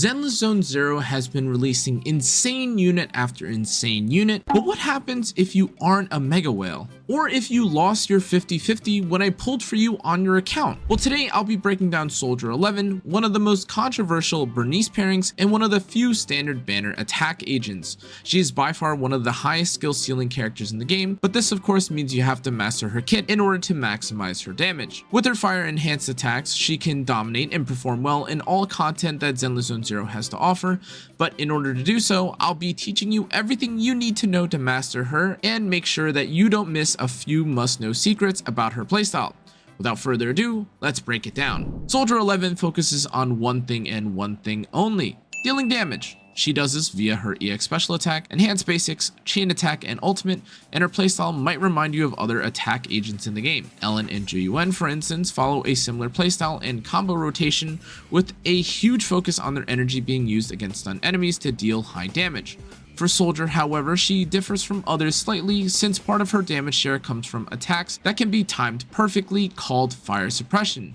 ZenlessZoneZero has been releasing insane unit after insane unit, but what happens if you aren't a mega whale? Or if you lost your 50-50 when I pulled for you on your account? Well, today I'll be breaking down Soldier 11, one of the most controversial Bernice pairings and one of the few standard banner attack agents. She is by far one of the highest skill ceiling characters in the game, but this of course means you have to master her kit in order to maximize her damage. With her fire enhanced attacks, she can dominate and perform well in all content that ZenlessZoneZero has to offer, but in order to do so, I'll be teaching you everything you need to know to master her and make sure that you don't miss a few must-know secrets about her playstyle. Without further ado, let's break it down. Soldier 11 focuses on one thing and one thing only: dealing damage. She does this via her EX special attack, enhanced basics, chain attack, and ultimate, and her playstyle might remind you of other attack agents in the game. Ellen and Juyuan, for instance, follow a similar playstyle and combo rotation with a huge focus on their energy being used against stun enemies to deal high damage. For Soldier, however, she differs from others slightly since part of her damage share comes from attacks that can be timed perfectly, called fire suppression.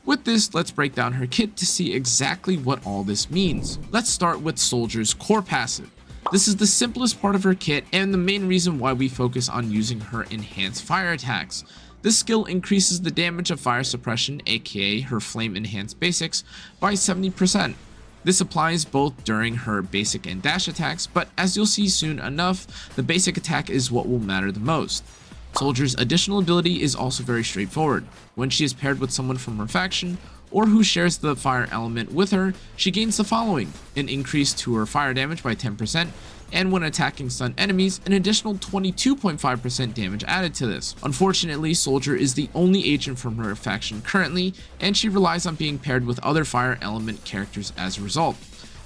With this, let's break down her kit to see exactly what all this means. Let's start with Soldier's core passive. This is the simplest part of her kit and the main reason why we focus on using her enhanced fire attacks. This skill increases the damage of fire suppression, aka her flame enhanced basics, by 70%. This applies both during her basic and dash attacks, but as you'll see soon enough, the basic attack is what will matter the most. Soldier's additional ability is also very straightforward. When she is paired with someone from her faction, or who shares the fire element with her, she gains the following: an increase to her fire damage by 10%, and when attacking stun enemies, an additional 22.5% damage added to this. Unfortunately, Soldier is the only agent from her faction currently, and she relies on being paired with other fire element characters as a result.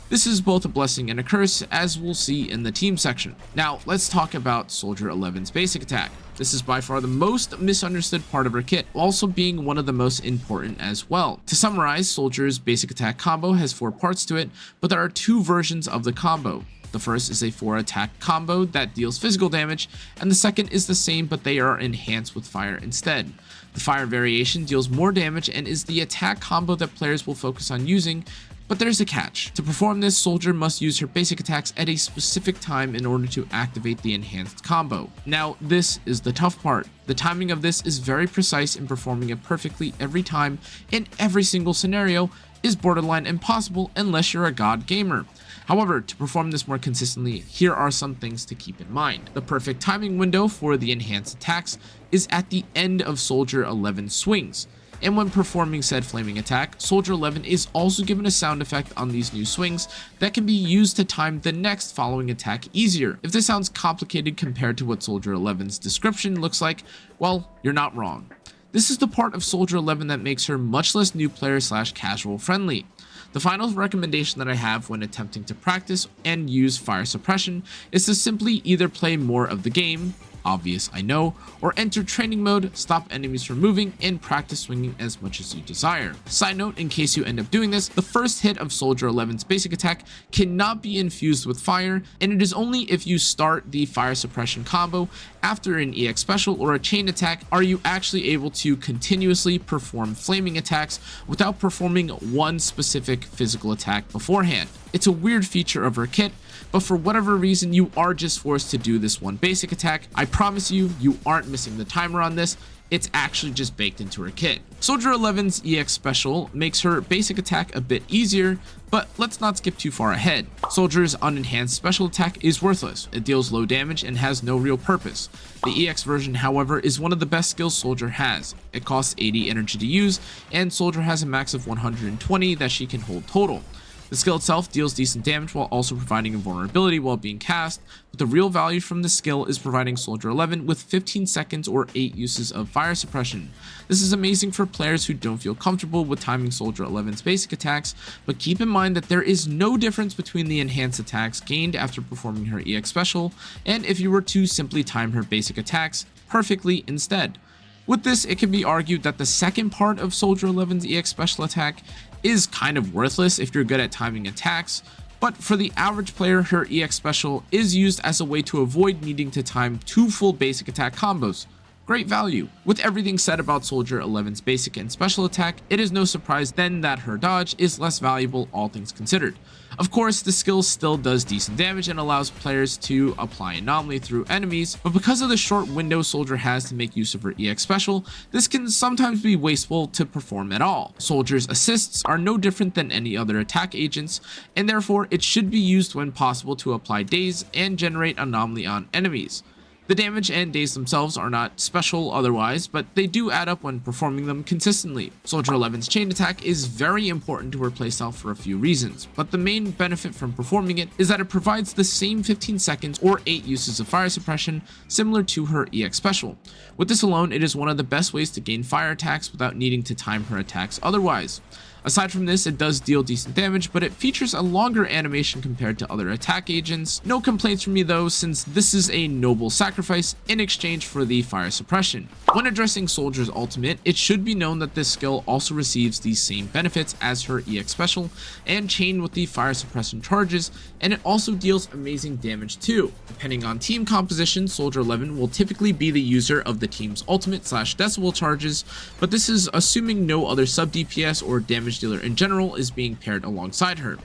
This is both a blessing and a curse, as we'll see in the team section. Now, let's talk about Soldier 11's basic attack. This is by far the most misunderstood part of her kit, also being one of the most important as well. To summarize, Soldier's basic attack combo has 4 parts to it, but there are 2 versions of the combo. The first is a 4 attack combo that deals physical damage, and the second is the same but they are enhanced with fire instead. The fire variation deals more damage and is the attack combo that players will focus on using, but there's a catch. To perform this, Soldier must use her basic attacks at a specific time in order to activate the enhanced combo. Now, this is the tough part. The timing of this is very precise, and performing it perfectly every time in every single scenario is borderline impossible unless you're a god gamer. However, to perform this more consistently, here are some things to keep in mind. The perfect timing window for the enhanced attacks is at the end of Soldier 11's swings. And when performing said flaming attack, Soldier 11 is also given a sound effect on these new swings that can be used to time the next following attack easier. If this sounds complicated compared to what Soldier 11's description looks like, well, you're not wrong. This is the part of Soldier 11 that makes her much less new player / casual friendly. The final recommendation that I have when attempting to practice and use fire suppression is to simply either play more of the game, obvious I know, or enter training mode, stop enemies from moving, and practice swinging as much as you desire. Side note, in case you end up doing this, the first hit of Soldier 11's basic attack cannot be infused with fire, and it is only if you start the fire suppression combo after an EX special or a chain attack are you actually able to continuously perform flaming attacks without performing one specific physical attack beforehand. It's a weird feature of her kit, but for whatever reason you are just forced to do this one basic attack. I promise you, you aren't missing the timer on this. It's actually just baked into her kit. Soldier 11's EX special makes her basic attack a bit easier, but let's not skip too far ahead. Soldier's unenhanced special attack is worthless. It deals low damage and has no real purpose. The EX version, however, is one of the best skills Soldier has. It costs 80 energy to use, and Soldier has a max of 120 that she can hold total. The skill itself deals decent damage while also providing a vulnerability while being cast, but the real value from this skill is providing Soldier 11 with 15 seconds or 8 uses of fire suppression. This is amazing for players who don't feel comfortable with timing Soldier 11's basic attacks, but keep in mind that there is no difference between the enhanced attacks gained after performing her EX special and if you were to simply time her basic attacks perfectly instead. With this, it can be argued that the second part of Soldier 11's EX special attack is kind of worthless if you're good at timing attacks, but for the average player, her EX special is used as a way to avoid needing to time 2 full basic attack combos. great value. With everything said about Soldier 11's basic and special attack, it is no surprise then that her dodge is less valuable, all things considered. Of course, the skill still does decent damage and allows players to apply Anomaly through enemies, but because of the short window Soldier has to make use of her EX special, this can sometimes be wasteful to perform at all. Soldier's assists are no different than any other attack agents, and therefore it should be used when possible to apply daze and generate Anomaly on enemies. The damage and daze themselves are not special otherwise, but they do add up when performing them consistently. Soldier 11's chain attack is very important to her playstyle for a few reasons, but the main benefit from performing it is that it provides the same 15 seconds or 8 uses of fire suppression similar to her EX special. With this alone, it is one of the best ways to gain fire attacks without needing to time her attacks otherwise. Aside from this, it does deal decent damage, but it features a longer animation compared to other attack agents. No complaints from me though, since this is a noble sacrifice in exchange for the fire suppression. When addressing Soldier's ultimate, it should be known that this skill also receives the same benefits as her EX special and chain with the fire suppression charges, and it also deals amazing damage too. Depending on team composition, Soldier 11 will typically be the user of the team's ultimate / decibel charges, but this is assuming no other sub DPS or damage dealer in general is being paired alongside her.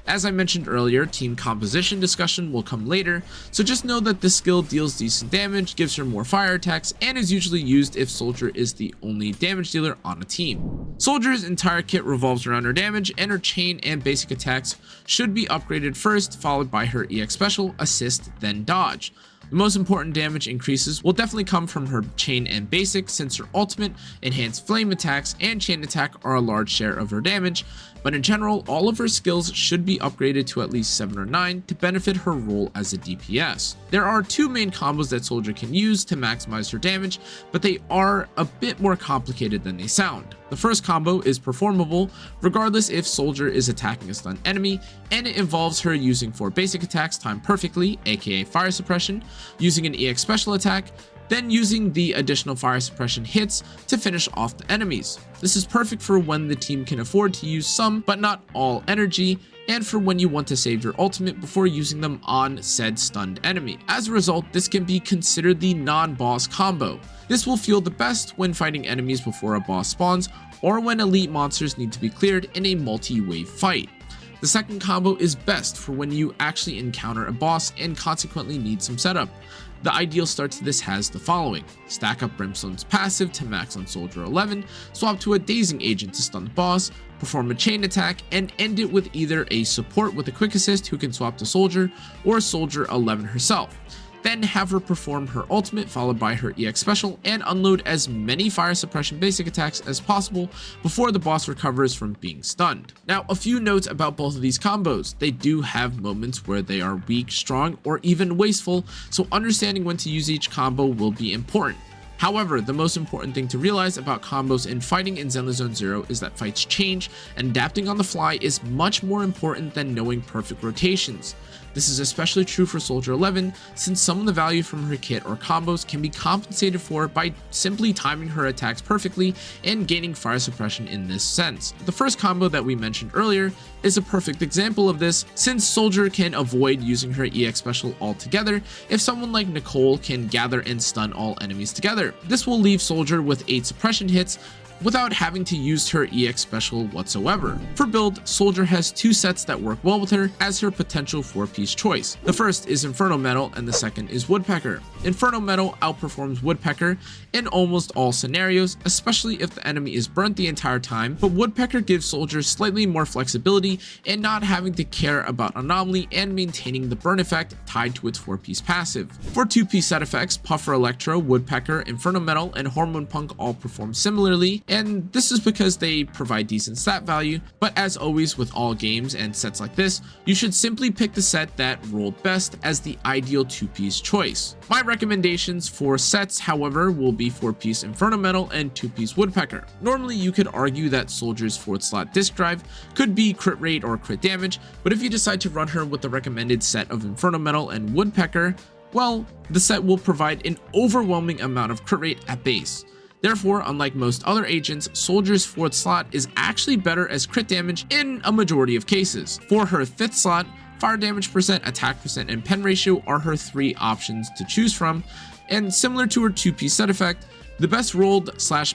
As I mentioned earlier, team composition discussion will come later, so just know that this skill deals decent damage, gives her more fire attacks, and is usually used if Soldier is the only damage dealer on a team. Soldier's entire kit revolves around her damage, and her chain and basic attacks should be upgraded first, followed by her EX special, assist, then dodge. The most important damage increases will definitely come from her chain and basic, since her ultimate, enhanced flame attacks, and chain attack are a large share of her damage, but in general, all of her skills should be upgraded to at least 7 or 9 to benefit her role as a DPS. There are 2 main combos that Soldier can use to maximize her damage, but they are a bit more complicated than they sound. The first combo is performable regardless if Soldier is attacking a stunned enemy, and it involves her using 4 basic attacks timed perfectly, aka fire suppression, using an EX special attack, then using the additional fire suppression hits to finish off the enemies. This is perfect for when the team can afford to use some but not all energy, and for when you want to save your ultimate before using them on said stunned enemy. As a result, this can be considered the non-boss combo. This will feel the best when fighting enemies before a boss spawns, or when elite monsters need to be cleared in a multi-wave fight. The second combo is best for when you actually encounter a boss and consequently need some setup. The ideal start to this has the following: stack up Brimstone's passive to max on Soldier 11, swap to a dazing agent to stun the boss, perform a chain attack, and end it with either a support with a quick assist who can swap to Soldier, or Soldier 11 herself. Then have her perform her ultimate followed by her EX special and unload as many fire suppression basic attacks as possible before the boss recovers from being stunned. Now, a few notes about both of these combos. They do have moments where they are weak, strong, or even wasteful, so understanding when to use each combo will be important. However, the most important thing to realize about combos in fighting in ZenlessZoneZero is that fights change, and adapting on the fly is much more important than knowing perfect rotations. This is especially true for Soldier 11, since some of the value from her kit or combos can be compensated for by simply timing her attacks perfectly and gaining fire suppression in this sense. The first combo that we mentioned earlier is a perfect example of this, since Soldier can avoid using her EX special altogether if someone like Nicole can gather and stun all enemies together. This will leave Soldier with 8 suppression hits without having to use her EX special whatsoever. For build, Soldier has 2 sets that work well with her as her potential 4-piece choice. The first is Inferno Metal and the second is Woodpecker. Inferno Metal outperforms Woodpecker in almost all scenarios, especially if the enemy is burnt the entire time, but Woodpecker gives Soldier slightly more flexibility and not having to care about Anomaly and maintaining the burn effect tied to its 4-piece passive. For 2-piece set effects, Puffer Electro, Woodpecker, Inferno Metal, and Hormone Punk all perform similarly, and this is because they provide decent stat value, but as always with all games and sets like this, you should simply pick the set that rolled best as the ideal 2-piece choice. My recommendations for sets, however, will be 4-piece Inferno Metal and 2-piece Woodpecker. Normally you could argue that Soldier's 4th slot disc drive could be crit rate or crit damage, but if you decide to run her with the recommended set of Inferno Metal and Woodpecker, well, the set will provide an overwhelming amount of crit rate at base. Therefore, unlike most other agents, Soldier's 4th slot is actually better as crit damage in a majority of cases. For her 5th slot, fire damage percent, attack percent, and pen ratio are her 3 options to choose from, and similar to her 2-piece set effect, the best rolled /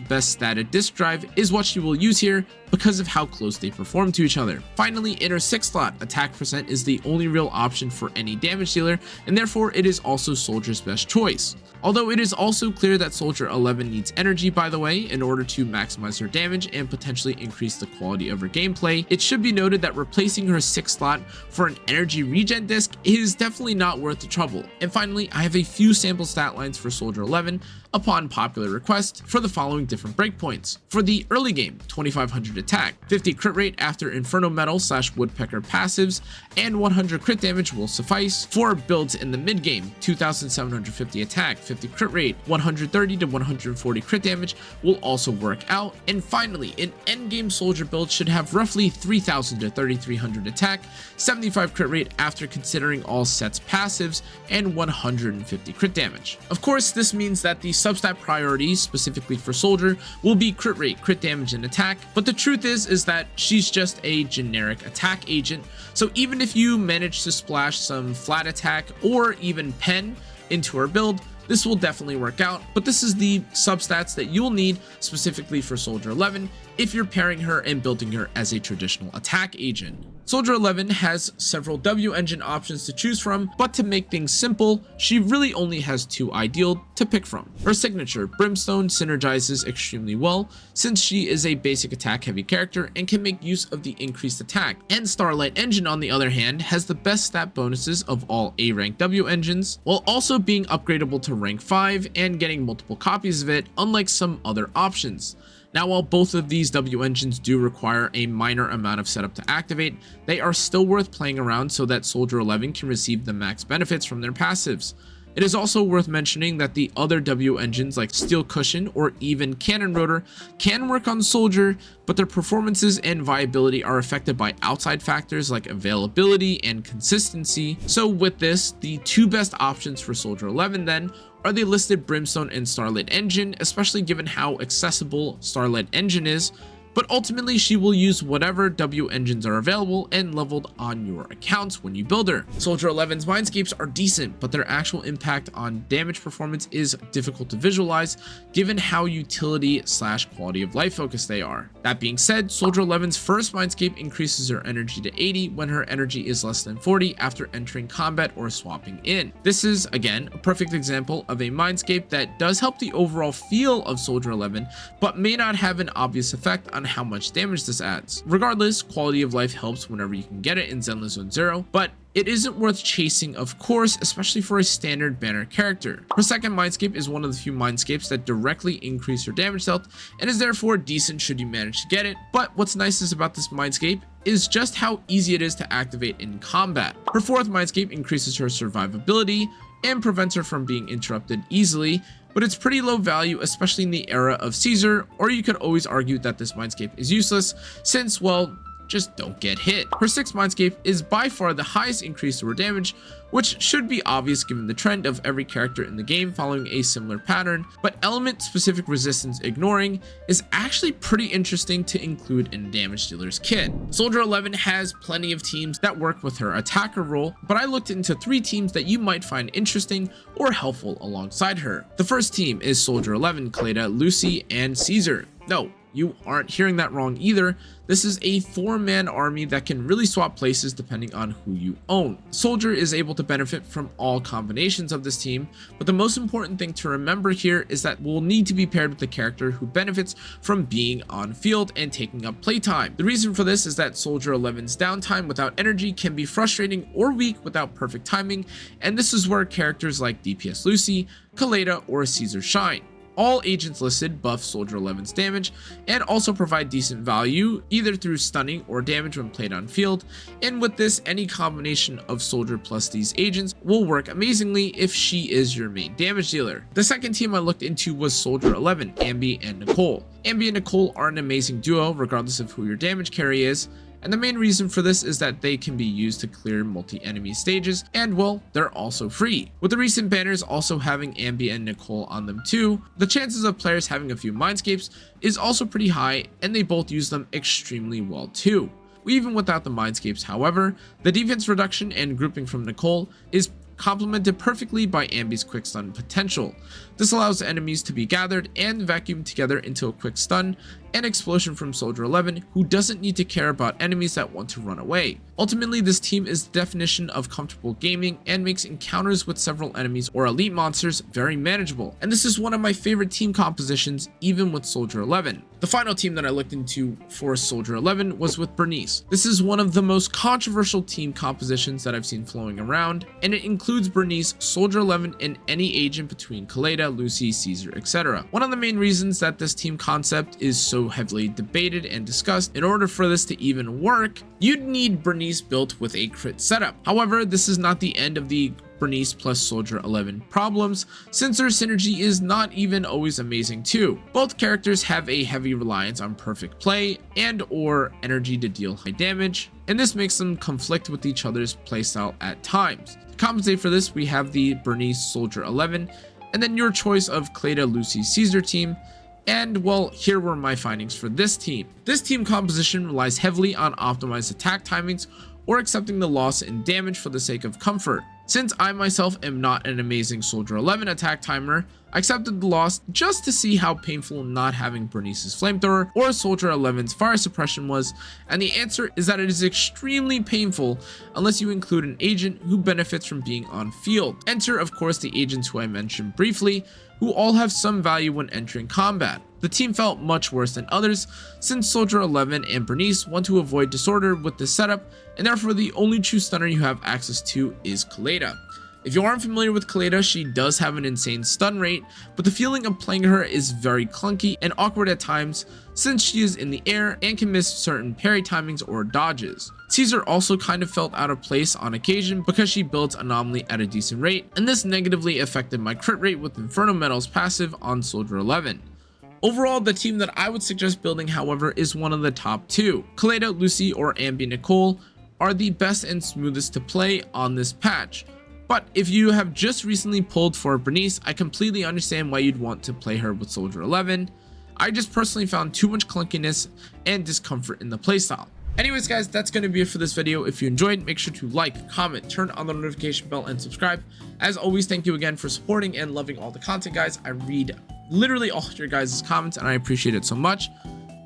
best statted disk drive is what she will use here because of how close they perform to each other. Finally, in her 6th slot, attack percent is the only real option for any damage dealer, and therefore it is also Soldier's best choice. Although it is also clear that Soldier 11 needs energy, by the way, in order to maximize her damage and potentially increase the quality of her gameplay, it should be noted that replacing her 6th slot for an energy regen disc is definitely not worth the trouble. And finally, I have a few sample stat lines for Soldier 11 upon popular request for the following different breakpoints. For the early game, 2500 attack, 50 crit rate after Inferno Metal / Woodpecker passives, and 100 crit damage will suffice. For builds in the mid game, 2750 attack, 50 crit rate, 130 to 140 crit damage will also work out. And finally, an endgame Soldier build should have roughly 3000 to 3300 attack, 75 crit rate after considering all sets passives, and 150 crit damage. Of course, this means that the substat priorities specifically for Soldier will be crit rate, crit damage, and attack, but the truth is that she's just a generic attack agent, so even if you manage to splash some flat attack or even pen into her build, this will definitely work out. But this is the substats that you'll need specifically for Soldier 11 if you're pairing her and building her as a traditional attack agent. Soldier 11 has several W engine options to choose from, but to make things simple, she really only has 2 ideal to pick from. Her signature, Brimstone, synergizes extremely well since she is a basic attack heavy character and can make use of the increased attack. And Starlight Engine, on the other hand, has the best stat bonuses of all A rank W engines, while also being upgradable to rank 5 and getting multiple copies of it, unlike some other options. Now, while both of these W engines do require a minor amount of setup to activate, they are still worth playing around so that Soldier 11 can receive the max benefits from their passives. It is also worth mentioning that the other W engines like Steel Cushion or even Cannon Rotor can work on Soldier, but their performances and viability are affected by outside factors like availability and consistency. So with this, the 2 best options for Soldier 11 then are the listed Brimstone and Starlight Engine, especially given how accessible Starlight Engine is, but ultimately she will use whatever W engines are available and leveled on your accounts when you build her. Soldier 11's Mindscapes are decent, but their actual impact on damage performance is difficult to visualize given how utility / quality of life focused they are. That being said, Soldier 11's first Mindscape increases her energy to 80 when her energy is less than 40 after entering combat or swapping in. This is, again, a perfect example of a Mindscape that does help the overall feel of Soldier 11, but may not have an obvious effect on how much damage this adds. Regardless, quality of life helps whenever you can get it in ZenlessZoneZero, but it isn't worth chasing, of course, especially for a standard banner character. Her second Mindscape is one of the few Mindscapes that directly increase her damage health and is therefore decent should you manage to get it, but what's nicest about this Mindscape is just how easy it is to activate in combat. Her fourth Mindscape increases her survivability and prevents her from being interrupted easily, but it's pretty low value, especially in the era of Caesar, or you could always argue that this Mindscape is useless since, well, just don't get hit. Her sixth Mindscape is by far the highest increase to her damage, which should be obvious given the trend of every character in the game following a similar pattern, but element specific resistance ignoring is actually pretty interesting to include in a damage dealer's kit. Soldier 11 has plenty of teams that work with her attacker role, but I looked into 3 teams that you might find interesting or helpful alongside her. The first team is Soldier 11, Kaleda, Lucy, and Caesar. No, you aren't hearing that wrong either. This is a 4-man army that can really swap places depending on who you own. Soldier is able to benefit from all combinations of this team, but the most important thing to remember here is that we'll need to be paired with a character who benefits from being on field and taking up playtime. The reason for this is that Soldier 11's downtime without energy can be frustrating or weak without perfect timing, and this is where characters like DPS Lucy, Kaleda, or Caesar shine. All agents listed buff Soldier 11's damage and also provide decent value either through stunning or damage when played on field, and with this, any combination of Soldier plus these agents will work amazingly if she is your main damage dealer. The second team I looked into was Soldier 11, Ambi and Nicole. Ambi and Nicole are an amazing duo regardless of who your damage carry is, and the main reason for this is that they can be used to clear multi-enemy stages, and well, they're also free. With the recent banners also having Ambi and Nicole on them too, the chances of players having a few Mindscapes is also pretty high, and they both use them extremely well too. Even without the Mindscapes, however, the defense reduction and grouping from Nicole is complemented perfectly by Ambi's quick stun potential. This allows enemies to be gathered and vacuumed together into a quick stun and explosion from Soldier 11, who doesn't need to care about enemies that want to run away. Ultimately, this team is the definition of comfortable gaming and makes encounters with several enemies or elite monsters very manageable, and this is one of my favorite team compositions even with Soldier 11. The final team that I looked into for Soldier 11 was with Bernice. This is one of the most controversial team compositions that I've seen flowing around, and it includes Bernice, Soldier 11, and any agent between Kaleda, Lucy, Caesar, etc. One of the main reasons that this team concept is so heavily debated and discussed, in order for this to even work, you'd need Bernice built with a crit setup. However, this is not the end of the Bernice plus Soldier 11 problems, since their synergy is not even always amazing too. Both characters have a heavy reliance on perfect play and or energy to deal high damage, and this makes them conflict with each other's playstyle at times. To compensate for this, we have the Bernice Soldier 11, and then your choice of Kaleda, Lucy, Caesar team. And well, here were my findings for this team. This team composition relies heavily on optimized attack timings or accepting the loss in damage for the sake of comfort. Since I myself am not an amazing Soldier 11 attack timer, I accepted the loss just to see how painful not having Bernice's flamethrower or Soldier 11's fire suppression was, and the answer is that it is extremely painful unless you include an agent who benefits from being on field. Enter, of course, the agents who I mentioned briefly, who all have some value when entering combat. The team felt much worse than others, since Soldier 11 and Bernice want to avoid disorder with this setup, and therefore the only true stunner you have access to is Kaleda. If you aren't familiar with Kaleda, she does have an insane stun rate, but the feeling of playing her is very clunky and awkward at times, since she is in the air and can miss certain parry timings or dodges. Caesar also kind of felt out of place on occasion because she builds Anomaly at a decent rate, and this negatively affected my crit rate with Inferno Metal's passive on Soldier 11. Overall, the team that I would suggest building, however, is one of the top two. Kaleda, Lucy, or Ambi Nicole are the best and smoothest to play on this patch. But if you have just recently pulled for Bernice, I completely understand why you'd want to play her with Soldier 11. I just personally found too much clunkiness and discomfort in the playstyle. Anyways guys, that's going to be it for this video. If you enjoyed, make sure to like, comment, turn on the notification bell, and subscribe. As always, thank you again for supporting and loving all the content, guys. I read literally all your guys' comments and I appreciate it so much.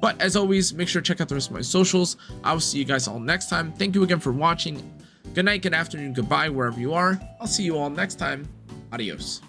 But as always, make sure to check out the rest of my socials. I will see you guys all next time. Thank you again for watching. Good night, good afternoon, goodbye, wherever you are. I'll see you all next time. Adios.